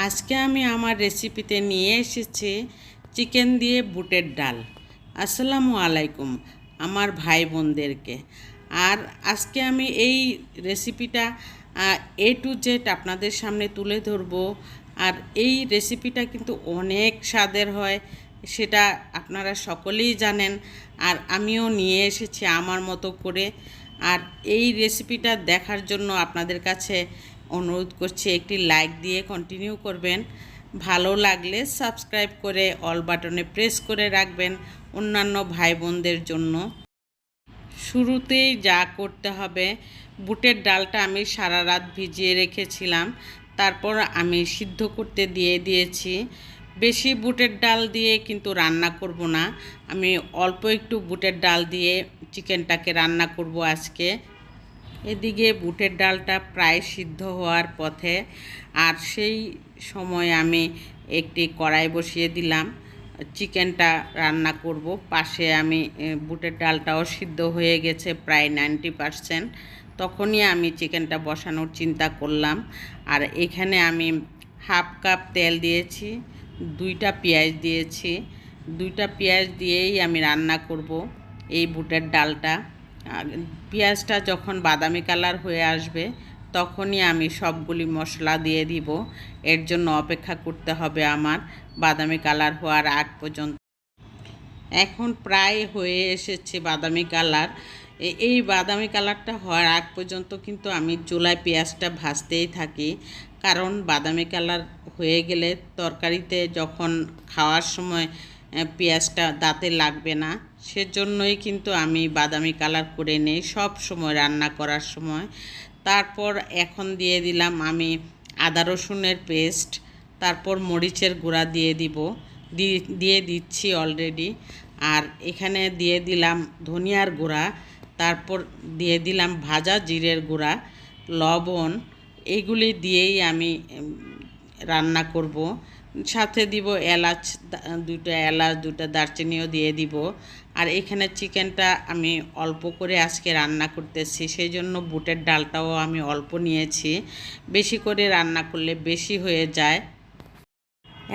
আজকে আমি আমার রেসিপিতে নিয়ে এসেছি চিকেন দিয়ে বুটের ডাল। আসসালামু আলাইকুম আমার ভাই বোনদেরকে। আর আজকে আমি এই রেসিপিটা A to Z আপনাদের সামনে তুলে ধরব। আর এই রেসিপিটা কিন্তু অনেক স্বাদের হয়, সেটা আপনারা সকলেই জানেন। আর আমিও নিয়ে এসেছি আমার মতো করে। আর এই রেসিপিটা দেখার জন্য আপনাদের কাছে অনুরোধ করছি একটি লাইক দিয়ে কন্টিনিউ করবেন। ভালো লাগলে সাবস্ক্রাইব করে অল বাটনে প্রেস করে রাখবেন অন্যান্য ভাই বোনদের জন্য। শুরুতেই যা করতে হবে, বুটের ডালটা আমি সারা রাত ভিজিয়ে রেখেছিলাম, তারপর আমি সিদ্ধ করতে দিয়েছি। বেশি বুটের ডাল দিয়ে কিন্তু রান্না করব না, আমি অল্প একটু বুটের ডাল দিয়ে চিকেনটাকে রান্না করব আজকে। এদিকে বুটের ডালটা প্রায় সিদ্ধ হওয়ার পথে, আর সেই সময় আমি একটি কড়াই বসিয়ে দিলাম, চিকেনটা রান্না করব। পাশে আমি বুটের ডালটাও সিদ্ধ হয়ে গেছে প্রায় 90%। তখনই আমি চিকেনটা বসানোর চিন্তা করলাম। আর এখানে আমি হাফ কাপ তেল দিয়েছি, 2টা পেঁয়াজ দিয়েছি। 2টা পেঁয়াজ দিয়েই আমি রান্না করব এই বুটের ডালটা। পেঁয়াজটা যখন বাদামি কালার হয়ে আসবে তখনই আমি সবগুলি মশলা দিয়ে দিব। এর জন্য অপেক্ষা করতে হবে আমার বাদামি কালার হওয়ার আগ পর্যন্ত। এখন প্রায় হয়ে এসেছে বাদামি কালার। এই বাদামি কালারটা হওয়ার আগ পর্যন্ত কিন্তু আমি চুলায় পেঁয়াজটা ভাজতেই থাকি, কারণ বাদামি কালার হয়ে গেলে তরকারিতে যখন খাওয়ার সময় পেঁয়াজটা দাঁতে লাগবে না, সেজন্যই কিন্তু আমি বাদামি কালার করে নেই সব সময় রান্না করার সময়। তারপর এখন দিয়ে দিলাম আমি আদা রসুনের পেস্ট, তারপর মরিচের গুঁড়া দিয়ে দিচ্ছি অলরেডি। আর এখানে দিয়ে দিলাম ধনিয়ার গুঁড়া, তারপর দিয়ে দিলাম ভাজা জিরের গুঁড়া, লবণ। এইগুলি দিয়েই আমি রান্না করব। সাথে দিব এলাচ, 2টা এলাচ, 2টা দারচিনিও দিয়ে দিব। আর এখানে চিকেনটা আমি অল্প করে আজকে রান্না করতেছি, সেই জন্য বুটের ডালটাও আমি অল্প নিয়েছি। বেশি করে রান্না করলে বেশি হয়ে যায়।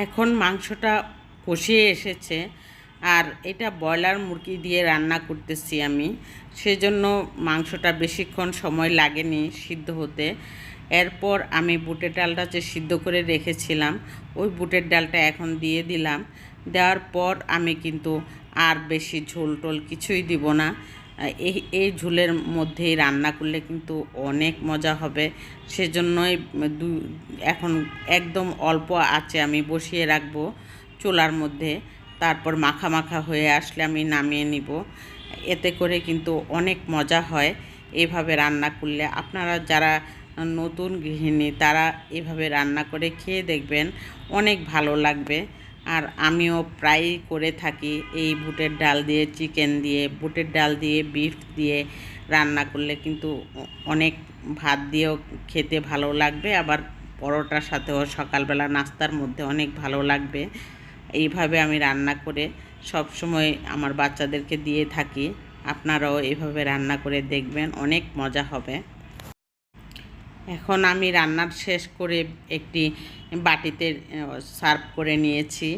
এখন মাংসটা কষিয়ে এসেছে, আর এটা ব্রয়লার মুরগি দিয়ে রান্না করতেছি আমি, সেজন্য মাংসটা বেশিক্ষণ সময় লাগেনি সিদ্ধ হতে। এরপর আমি বুটের ডালটা যে সিদ্ধ করে রেখেছিলাম ওই বুটের ডালটা এখন দিয়ে দিলাম। দেওয়ার পর আমি কিন্তু আর বেশি ঝোল টোল কিছুই দিব না। এই ঝোলের মধ্যেই রান্না করলে কিন্তু অনেক মজা হবে, সেজন্যই এখন একদম অল্প আঁচে আমি বসিয়ে রাখবো চুলার মধ্যে। তারপর মাখা মাখা হয়ে আসলে আমি নামিয়ে নিব। এতে করে কিন্তু অনেক মজা হয় এভাবে রান্না করলে। আপনারা যারা নতুন গৃহিণী তারা এভাবে রান্না করে খেয়ে দেখবেন, অনেক ভালো লাগবে। আর আমিও প্রায়ই করে থাকি এই বুটের ডাল দিয়ে চিকেন দিয়ে, বুটের ডাল দিয়ে বিফ দিয়ে রান্না করলে কিন্তু অনেক ভাত দিয়েও খেতে ভালো লাগবে, আবার পরোটার সাথেও সকালবেলা নাস্তার মধ্যে অনেক ভালো লাগবে। এইভাবে আমি রান্না করে সব সময় আমার বাচ্চাদেরকে দিয়ে থাকি। আপনারাও এভাবে রান্না করে দেখবেন, অনেক মজা হবে। এখন আমি রান্নার শেষ করে একটি বাটিতে সার্ভ করে নিয়েছি।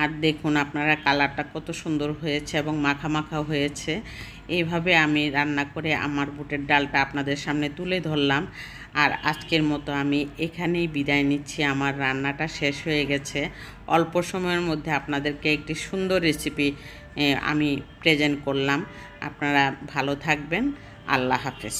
আর দেখুন আপনারা কালারটা কত সুন্দর হয়েছে এবং মাখা মাখা হয়েছে। এইভাবে আমি রান্না করে আমার বুটের ডালটা আপনাদের সামনে তুলে ধরলাম। আর আজকের মতো আমি এখানেই বিদায় নিচ্ছি, আমার রান্নাটা শেষ হয়ে গেছে। অল্প সময়ের মধ্যে আপনাদেরকে একটি সুন্দর রেসিপি আমি প্রেজেন্ট করলাম। আপনারা ভালো থাকবেন। আল্লাহ হাফেজ।